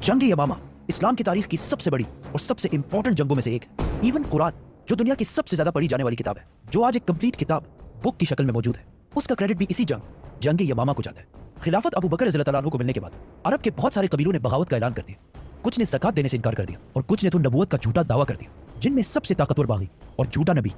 जंग यमामा इस्लाम की तारीख की सबसे बड़ी और सबसे इंपॉर्टेंट जंगों में से एक है। इवन कुरान, जो दुनिया की सबसे ज्यादा पढ़ी जाने वाली किताब है, जो आज एक कंप्लीट किताब बुक की शक्ल में मौजूद है, उसका क्रेडिट भी इसी जंग यमामा को जाता है। खिलाफत अबू बकर रज़ियल्लाहु अन्हु को मिलने के बाद अरब के बहुत सारे कबीलों ने बगावत का ऐलान कर दिया। कुछ ने ज़कात देने से इनकार कर दिया और कुछ ने तो नबूवत का झूठा दावा कर दिया, जिनमें सबसे ताकतवर बागी और झूठा नबी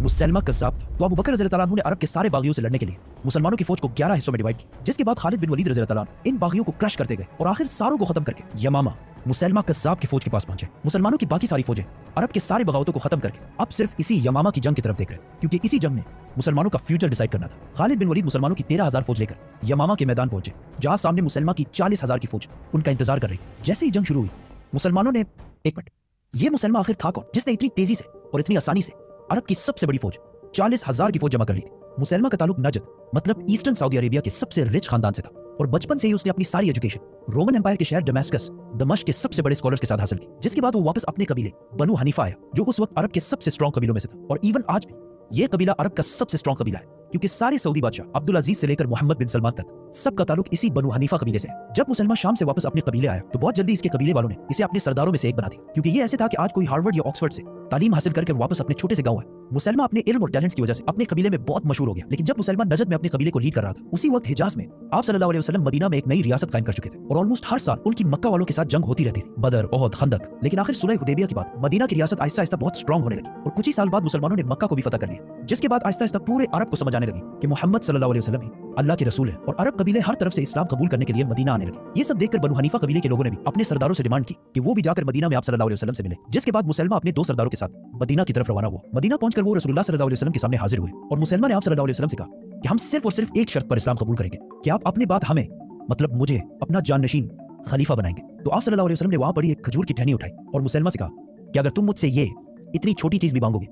मुसलमा कज़्ज़ाब था। तो अबू बकर रज़ियल्लाहु अन्हु ने अरब के सारे बागियों से लड़ने के लिए मुसलमानों की फौज को 11 हिस्सों में डिवाइड किया, जिसके बाद खालिद बिन वलीद रज़ियल्लाहु अन्हु इन बागियों को क्रश करते गए और आखिर सारों को खत्म करके यमामा मुसलमा कज़्ज़ाब की फौज के पास पहुंचे। मुसलमानों की बाकी सारी फौजें अरब के सारे बगावतों को खत्म करके अब सिर्फ इसी यमामा की जंग की तरफ देख रहे थे, क्योंकि इसी जंग में मुसलमानों का फ्यूचर डिसाइड करना था। खालिद बिन वलीद मुसलमानों की 13,000 फौज लेकर यमामा के मैदान पहुंचे, जहां सामने मुसलमान की 40,000 की फौज उनका इंतजार कर रही थी। जैसे ही जंग शुरू हुई, मुसलमानों ने एक मिनट, ये मुसलमान आखिर था कौन जिसने इतनी तेजी से और इतनी आसानी से अरब की सबसे बड़ी फौज 40,000 की फौज जमा कर ली थी। मुसलमा का ताल्लुक नजद मतलब ईस्टर्न सऊदी अरेबिया के सबसे रिच खानदान से था और बचपन से ही उसने अपनी सारी एजुकेशन रोमन एम्पायर के शहर दमास्कस दमिश्क के सबसे बड़े स्कॉलर्स के साथ हासिल की, जिसके बाद वो वापस अपने कबीले बनु हनीफा आया, जो उस वक्त अरब के सबसे स्ट्रॉन्ग कबीलों में से था। और इवन आज भी ये कबीला अरब का सबसे स्ट्रॉन्ग कबीला है, क्योंकि सारे सऊदी बादशाह अब्दुल अजीज से लेकर मोहम्मद बिन सलमान तक सबका ताल्लुक इसी बनु हनीफा कबीले से है। जब मुसलमान शाम से वापस अपने कबीले आया, तो बहुत जल्दी इसके कबीले वालों ने इसे अपने सरदारों में से एक बना दिया, क्योंकि ये ऐसे था कि आज कोई हार्वर्ड या ऑक्सफोर्ड से तालीम हासिल करके वापस अपने छोटे से गांव है। मुसलमान अपने इल्म और टैलेंट्स की वजह से अपने कबीले में बहुत मशहूर हो गया। लेकिन जब मुसलमान नजद में अपने कबीले को लीड कर रहा था, उसी वक्त हिजाज में आप सल्लल्लाहु अलैहि वसल्लम मदीना में एक नई रियासत कायम कर चुके थे और ऑलमोस्ट हर साल उनकी मक्का वालों के साथ जंग होती रहती थी, बदर, ओहद, खंदक। लेकिन आखिर सुलह हुदैबिया के बाद मदीना की रियासत आहिस्ता आहिस्ता बहुत स्ट्रॉन्ग होने लगी और कुछ ही साल बाद मुसलमानों ने मक्का को भी फतह कर लिया, जिसके बाद आहिस्ता आहिस्ता पूरे अरब को समझ आने लगी कि मोहम्मद सल्लल्लाहु अलैहि वसल्लम ही अल्लाह के रसूल है और अरब कबीले हर तरफ से इस्लाम कबूल करने के लिए मदीना आने लगे। ये सब देखकर बनु हनीफा कबीले के लोगों ने भी अपने सरदारों से डिमांड की कि वो भी जाकर मदीना में आप सल्लल्लाहु अलैहि वसल्लम से मिले, जिसके बाद मुसलमान अपने 2 सरदारों के साथ मदीना की तरफ रवाना हुआ। मदीना पहुंचकर वो रसूलुल्लाह सल्लल्लाहु अलैहि वसल्लम के सामने हाजिर हुए और मुसलमान ने आप सल्लल्लाहु अलैहि वसल्लम से कहा कि हम सिर्फ और सिर्फ एक शर्त पर इस्लाम कबूल करेंगे कि आप अपने बाद हमें मतलब मुझे अपना जाननशीन खलीफा बनाएंगे। तो आप सल्लल्लाहु अलैहि वसल्लम ने वहां पड़ी एक खजूर की टहनी उठाई और मुसलमान से कहा कि अगर तुम मुझसे ये इतनी छोटी चीज भी मांगोगे,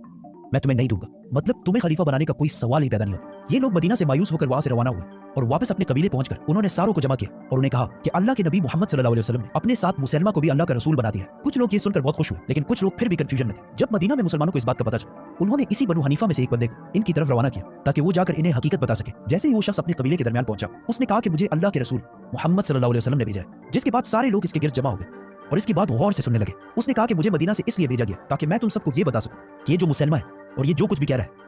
मैं तुम्हें नहीं दूंगा। मतलब तुम्हें खलीफा बनाने का कोई सवाल ही पैदा नहीं होता। ये लोग मदीना से मायूस होकर वहां से रवाना हुए और वापस अपने कबीले पहुंचकर उन्होंने सारों को जमा किया और उन्हें कहा कि अल्लाह के नबी मोहम्मद सल्लल्लाहु अलैहि वसल्लम ने अपने साथ मुसलमान को भी अल्लाह का रसूल बना दिया है। कुछ लोग ये सुनकर बहुत खुश हुए, लेकिन कुछ लोग फिर भी कंफ्यूजन में थे। जब मदीना में मुसलमानों को इस बात का पता चला, उन्होंने इसी बनु हनीफा में से एक बंदे को इनकी तरफ रवाना किया ताकि वो जाकर इन्हें हकीकत बता सके। जैसे ही वो शख्स अपने कबीले के दरमियान पहुंचा, उसने कहा कि मुझे अल्लाह के रसूल मोहम्मद सल्लल्लाहु अलैहि वसल्लम ने भेजा है, जिसके बाद सारे लोग इसके गिर्द जमा हो गए और इसके बाद गौर से सुनने लगे। उसने कहा कि मुझे मदीना से इसलिए भेजा गया ताकि मैं तुम सबको ये बता सकूं कि ये जो मुसलमान है और ये जो कुछ भी कह रहा है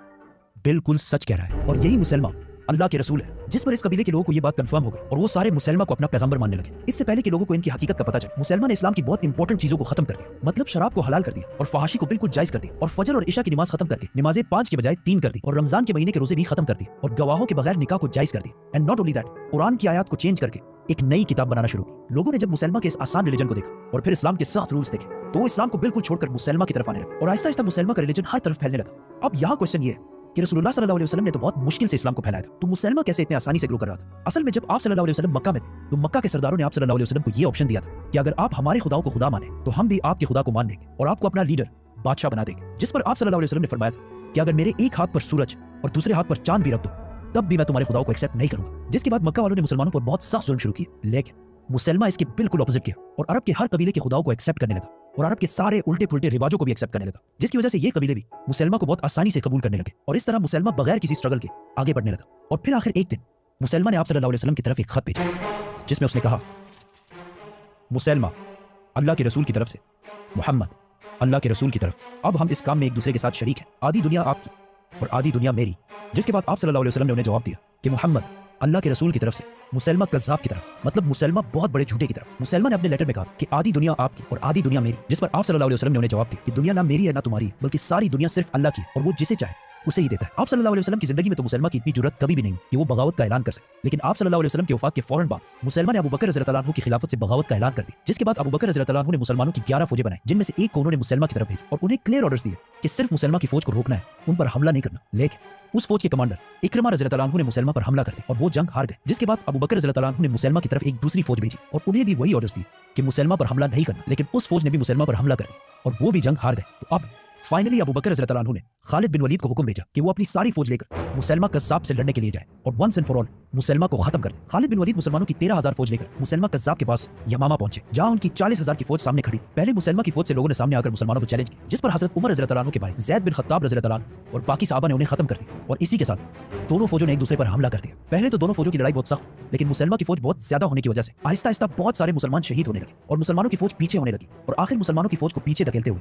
बिल्कुल सच कह रहा है और यही मुसलमान अल्लाह के रसूल है। जिस पर इस कबीले के लोगों को ये बात कंफर्म हो गई और वो सारे मुसलमान को अपना पैगंबर मानने लगे। इससे पहले कि लोगों को इनकी हकीकत का पता चले, मुसलमान ने इस्लाम की बहुत इंपॉर्टेंट चीजों को खत्म कर दिया। मतलब शराब को हलाल कर दिया और फहाशी को बिल्कुल जायज कर दिया और फजर और इशा की नमाज खत्म करके नमाजें 5 के बजाय 3 कर दी और रमजान के महीने के रोजे भी खत्म कर दिए और गवाहों के बगैर निकाह को जायज कर दिया। And not only that, Quran की आयत को चेंज करके एक नई किताब बनाना शुरू की। लोगों ने जब मुसलमान के इस आसान रिलीजन को देखा और फिर इस्लाम के सख्त रूल्स देखे, तो वो इस्लाम को बिल्कुल छोड़कर मुसलमान की तरफ आने लगे और आहिस्ता आहिस्ता मुसलमान का रिलीजन हर तरफ फैलने लगा। अब यहाँ क्वेश्चन ये है कि रसूलुल्लाह सल्लल्लाहु अलैहि वसल्लम ने तो बहुत मुश्किल से इस्लाम को फैलाया था, तो मुसलमान कैसे इतने आसानी से ग्रो कर रहा था? असल में जब आप सल्लल्लाहु अलैहि वसल्लम मक्का में थे, तो मक्का के सरदारों ने आप सल्लल्लाहु अलैहि वसल्लम को ये ऑप्शन दिया था कि अगर आप हमारे खुदाओं को खुदा माने, तो हम भी आपके खुदा को मान लेंगे और आपको अपना लीडर बादशाह बना देंगे। जिस पर आप सल्लल्लाहु अलैहि वसल्लम ने फरमाया था कि अगर मेरे एक हाथ पर सूरज और दूसरे हाथ पर चांद भी रख दो, तब भी मैं तुम्हारे खुदाओं को एक्सेप्ट नहीं करूंगा। जिसके बाद मक्का वालों ने मुसलमानों पर बहुत सख्त जुल्म शुरू किए, लेकिन मुसलमान इसके बिल्कुल ऑपोजिट किया और अरब के हर कबीले के खुदाओं को एक्सेप्ट करने लगा और अरब के सारे उल्टे पुल्टे रिवाजों को भी एक्सेप्ट करने लगा, जिसकी वजह से ये कबीले भी मुसलमान को बहुत आसानी से कबूल करने लगे और इस तरह मुसलमान बगैर किसी स्ट्रगल के आगे बढ़ने लगा। और फिर आखिर एक दिन मुसलमान ने आप सल्लल्लाहु अलैहि वसल्लम की तरफ एक खत भेजा, जिसमें उसने कहा, मुसलमान अल्लाह के रसूल की तरफ से, मोहम्मद अल्लाह के रसूल की तरफ, अब हम इस काम में एक दूसरे के साथ शरीक हैं, आधी दुनिया आपकी और आधी दुनिया मेरी। जिसके बाद आप सल्लल्लाहु अलैहि वसल्लम ने उन्हें जवाब दिया कि मोहम्मद अल्लाह के रसूल की तरफ से, मुसलमान कज़्ज़ाब की तरफ, मतलब मुसलमान बहुत बड़े झूठे की तरफ। मुसलमान ने अपने लेटर में कहा कि आधी दुनिया आपकी और आधी दुनिया मेरी, जिस पर आप सल्लल्लाहु अलैहि वसल्लम ने उन्हें जवाब दिया कि दुनिया ना मेरी है ना तुम्हारी है, बल्कि सारी दुनिया सिर्फ अल्लाह की और वो जिसे चाहे उसे ही देता है। आप सल्लल्लाहु अलैहि वसल्लम की जिंदगी में तो मुसलमान की इतनी जुर्रत कभी भी नहीं कि वो बगावत का ऐलान कर सके, लेकिन आप सल्लल्लाहु अलैहि वसल्लम के वफात के फौरन बाद मुसलमान ने अबू बकर रज़ियल्लाहु अन्हु की खिलाफत से बगावत का ऐलान कर दिया। जिसके बाद अबू बकर रज़ियल्लाहु अन्हु ने मुसलमानों की 11 फौजें बनाई, जिनमें से एक को उन्होंने मुसलमान की तरफ भेजा और उन्हें क्लियर ऑर्डर्स दिए कि सिर्फ मुसलमान की फौज को रोकना है, उन पर हमला नहीं करना। लेकिन उस फौज के कमांडर इकरमा रज़ियल्लाहु अन्हु ने मुसलमान पर हमला कर दिया और वो जंग हार गए। जिसके बाद अबू बकर रज़ियल्लाहु अन्हु ने मुसलमान की तरफ एक दूसरी फौज भेजी और उन्हें भी वही ऑर्डर्स दिए कि मुसलमान पर हमला नहीं करना, लेकिन उस फौज ने भी मुसलमान पर हमला कर दिया और वो भी जंग हार गए। तो अब फाइनली अबू बकर रज़ियल्लाहु अन्हु ने खालिद बिन वलीद को हुक्म भेजा कि वो अपनी सारी फौज लेकर मुसलमा कज़्ज़ाब से लड़ने के लिए जाए और वंस एंड फॉर ऑल मुसलमा को खत्म कर दे। खालिद बिन वलीद मुसलमानों की 13,000 फौज लेकर मुसलमा कज़्ज़ाब के पास यमामा पहुंचे, जहां उनकी 40,000 की फौज सामने खड़ी थी। पहले मुसलमा की फौज से लोगों ने सामने आकर मुसलमानों को चैलेंज किया, जिस पर हजरत उमर रज़ियल्लाहु अन्हु के भाई ज़ैद बिन खत्ताब रज़ियल्लाहु अन्हु और बाकी सहाबा ने उन्हें खत्म कर दिया। और इसी के साथ दोनों फौजों ने एक दूसरे पर हमला कर दिया। पहले तो दोनों फौजों की लड़ाई बहुत सख्त, लेकिन मुसलमा की फौज बहुत ज्यादा होने की वजह से आहिस्ता आहिस्ता बहुत सारे मुसलमान शहीद होने लगे और मुसलमानों की फौज पीछे होने लगी। और आखिर मुसलमानों की फौज को पीछे धकेलते हुए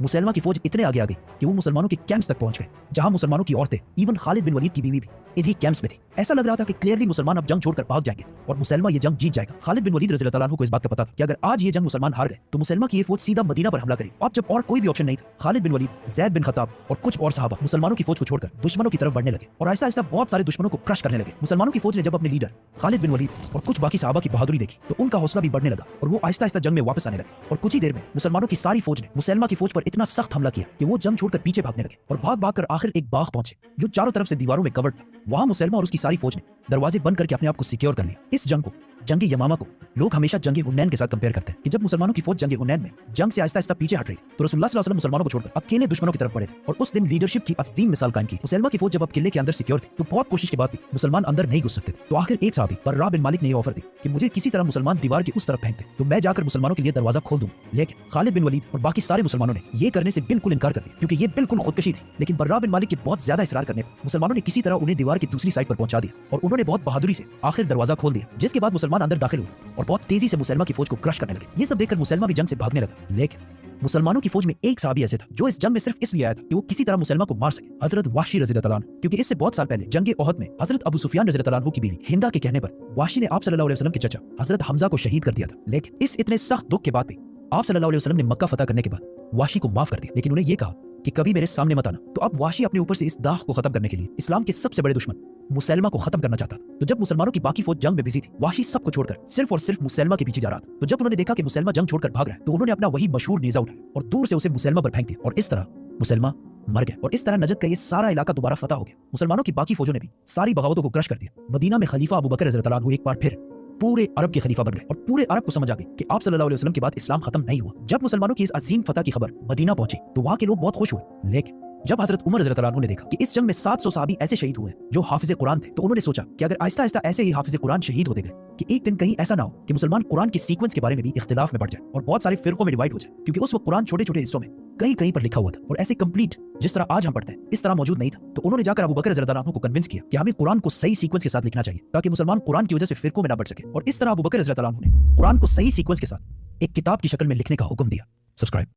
मुसलमा की फौज इतने आगे आ गई कि वो मुसलमानों के कैंप्स तक पहुंच गए, जहां मुसलमानों की औरतें, इवन खालिद बिन वलीद की बीवी भी इन्हीं कैंप्स में थी। ऐसा लग रहा था कि क्लियरली मुसलमान अब जंग छोड़कर भाग जाएंगे और मुसलमा ये जंग जीत जाएगा। खालिद बिन वलीद रज़ियल्लाहु अन्हु को इस बात का पता था कि अगर आज ये जंग मुसलमान हार गए तो मुसलमा की ये फौज सीधा मदीना पर हमला करेगी। अब जब और कोई भी ऑप्शन नहीं था, खालिद बिन वलीद, ज़ैद बिन खत्ताब और कुछ और सहाबा मुसलमानों की फौज को छोड़कर दुश्मनों की तरफ बढ़ने लगे और आहिस्ता आहिस्ता बहुत सारे दुश्मनों को क्रश करने लगे। मुसलमानों की फौज ने जब अपने लीडर खालिद बिन वलीद और कुछ बाकी सहाबा की बहादुरी देखी तो उनका हौसला भी बढ़ने लगा और वो आहिस्ता आहिस्ता जंग में वापस आने लगे। और कुछ ही देर में मुसलमानों की सारी फौज ने मुसलमा की फौज पर इतना सख्त हमला किया कि वो जंग छोड़कर पीछे भागने लगे और भाग भाग कर आखिर एक बाग पहुंचे जो चारों तरफ से दीवारों में कवर्ड था। वहां मुसलमा और उसकी सारी फौज ने दरवाजे बंद करके अपने आप को सिक्योर कर लिया। इस जंग को, जंग यमामा को, लोग हमेशा जंग हुनैन के साथ कंपेयर करते हैं कि जब मुसलमानों की फौज जंग हुनैन में जंग से आहिस्ता आहिस्ता पीछे हट रही थी तो रसूलुल्लाह सल्लल्लाहु अलैहि वसल्लम मुसलमानों को छोड़कर अकेले दुश्मनों की तरफ बढ़े थे और उस दिन लीडरशिप की अजीम मिसाल कायम की। मुसलमा की फौज जब अब किले के अंदर सिक्योर थी तो बहुत कोशिश के बाद भी मुसलमान अंदर नहीं घुस सकते थे। तो आखिर एक सहाबी बर्रा बिन मालिक ने यह ऑफर दी कि मुझे किसी तरह मुसलमान दीवार की उस तरफ फेंक दे तो मैं जाकर मुसलमानों के लिए दरवाजा खोल दूंगा। लेकिन खालिद बिन वलीद और बाकी सारे मुसलमानों ने यह करने से बिल्कुल इनकार कर दिया, क्योंकि ये बिल्कुल खुदकशी थी। लेकिन बर्रा बिन मालिक के बहुत ज्यादा इसरार करने पर मुसलमानों ने किसी तरह उन्हें दीवार की दूसरी साइड पर पहुंचा दिया और उन्होंने बहुत बहादुरी से आखिर दरवाजा खोल दिया, जिसके बाद मुसलमान अंदर दाखिल हुए और बहुत तेजी से मुसलमा की फौज को क्रश करने लगे। ये सब देखकर मुसलमा भी जंग से भागने लगा। लेकिन मुसलमानों की फौज में एक सहाबी ऐसे था जो इस जंग में सिर्फ इसलिए आया था कि वो किसी तरह मुसलमा को मार सके, हजरत वाशी रज़ियल्लाहु अन्हु। क्योंकि इससे बहुत साल पहले जंग ओहद में हजरत अबू सुफियान रज़ियल्लाहु अन्हु की बीवी हिंदा के कहने पर वाशी ने आप सल्लल्लाहु अलैहि वसल्लम के चचा हजरत हमजा को शहीद कर दिया था। लेकिन इस इतने सख्त दुख के बाद भी आप सल्लल्लाहु अलैहि वसल्लम ने मक्का फतह करने के बाद वाशी को माफ कर दिया, लेकिन उन्हें यह कहा कि कभी मेरे सामने मत आना। तो अब वाशी अपने ऊपर से इस दाग को खत्म करने के लिए इस्लाम के सबसे बड़े दुश्मन मुसलमा को खत्म करना चाहता था। तो जब मुसलमानों की बाकी फौज जंग में बिजी थी, वाशी सबको छोड़कर सिर्फ और सिर्फ मुसलमा के पीछे जा रहा था। तो जब उन्होंने देखा कि मुसलमा जंग छोड़कर भाग रहा है तो उन्होंने अपना वही मशहूर नेजा उठाया और दूर से उसे मुसलमा पर फेंक दिया और इस तरह मुसलमा मर गया। और इस तरह नजद का ये सारा इलाका दोबारा फतह हो गया। मुसलमानों की बाकी फौजों ने भी सारी बगावतों को क्रश कर दिया। मदीना में खलीफा अबू बकर रज़ियल्लाहु अन्हु एक बार फिर पूरे अरब के खलीफा बन गए और पूरे अरब को समझ आ गई कि आप सल्लल्लाहु अलैहि वसल्लम के बाद इस्लाम खत्म नहीं हुआ। जब मुसलमानों की इस अजीम फतह की खबर मदीना पहुंची तो वहां के लोग बहुत खुश हुए। लेकिन जब हजरत उमर रज़ियल्लाहु अन्हु ने देखा कि इस जंग में 700 सहाबी ऐसे शहीद हुए जो हाफिज़े कुरान थे तो उन्होंने सोचा कि अगर आहिस्ता आहिस्ता ऐसे ही हाफिज़े कुरान शहीद होते गए कि एक दिन कहीं ऐसा ना हो कि मुसलमान कुरान के सीक्वेंस के बारे में भी इख्तिलाफ में पड़ जाए और बहुत सारे फिरकों में डिवाइड हो जाए, क्योंकि उस वक्त कुरान छोटे छोटे हिस्सों में कहीं कहीं पर लिखा हुआ था और ऐसे कंप्लीट जिस तरह आज हम पढ़ते हैं इस तरह मौजूद नहीं था। तो उन्होंने जाकर अबू बकर रज़ियल्लाहु अन्हु को कन्विंस किया कि हमें कुरान को सही सीक्वेंस के साथ लिखना चाहिए ताकि मुसलमान कुरान की वजह से फिरकों में ना बढ़ सके। और इस तरह अबू बकर रज़ियल्लाहु अन्हु ने कुरान को सही सीक्वेंस के साथ एक किताब की शक्ल में लिखने का हुक्म दिया। सब्सक्राइब।